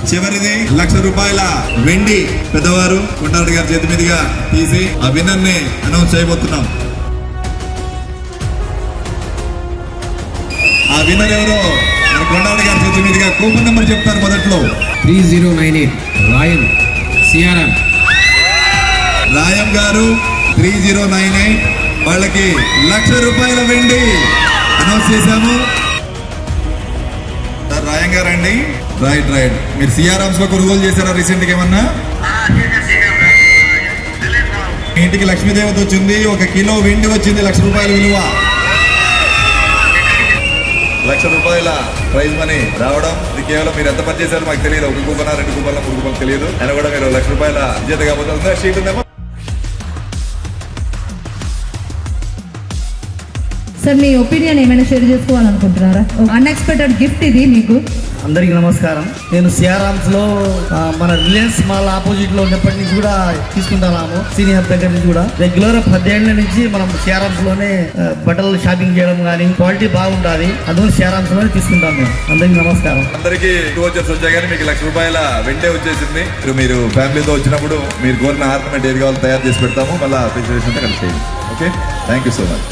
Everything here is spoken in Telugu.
చివరిది ₹1,00,000 వెండి పెద్దవారు కొండారెడ్డి గారి చేతి మీదుగా తీసి ఆ విన్నర్ ని అనౌన్స్ చేయబోతున్నాం. ఆ విన్నర్ ఎవరో మన కొండారెడ్డి గారి చేతి మీదుగా కూపన్ నెంబర్ చెప్తారు. మొదట్లో 3098 రాయం సిఆర్ఎం రాయం గారు 3098 వాళ్ళకి ₹1,00,000 వెండి అనౌన్స్ చేశాము. రాయం గారు అండి, రైట్ మీరు సిఆర్ఎంస్ లో కొనుగోలు చేశారా రీసెంట్ గా ఏమన్నా? మీ ఇంటికి లక్ష్మీదేవత వచ్చింది, 1 కిలో వెండి వచ్చింది, ₹1,00,000 విలువ. ₹1,00,000 ప్రైజ్ మనీ రావడం ఇది కేవలం మీరు ఎంత పని చేశారు మాకు తెలియదు. 1 కూపన్ 2 కూపన్ల 3 కూపన్లు తెలియదు. అయినా కూడా మీరు ₹1,00,000 విజేత కాబోతుందా? షీట్ ఉందేమో. సార్ మీ ఒపీనియన్ ఏమైనా షేర్ చేసుకోవాలనుకుంటున్నారా? అన్ఎక్స్పెక్టెడ్ గిఫ్ట్ ఇది మీకు. అందరికీ నమస్కారం. నేను సిఆర్ఆర్మ్స్లో మన రిలయన్స్ మాల్ ఆపోజిట్లో ఉన్నప్పటి నుంచి కూడా తీసుకుంటున్నాము. సీనియర్ దగ్గర నుంచి కూడా రెగ్యులర్ 10 ఏళ్ల నుంచి మనం సిఆర్ఆర్మ్స్లోనే బట్టలు షాపింగ్ చేయడం కానీ క్వాలిటీ బాగుంటుంది. అందువల్ల సిఆర్ఆర్మ్స్లోనే తీసుకుంటాం మేము. అందరికీ నమస్కారం. అందరికీ వచ్చేసి వచ్చా కానీ మీకు ₹1,00,000 వెంటే వచ్చేసింది. మీరు ఫ్యామిలీతో వచ్చినప్పుడు మీరు కోరిన ఆర్నమెంట్ ఏది కావాలో తయారు చేసి పెడతాము. మళ్ళీ అప్రిషియేషన్ కలిసి. Okay, thank you so much.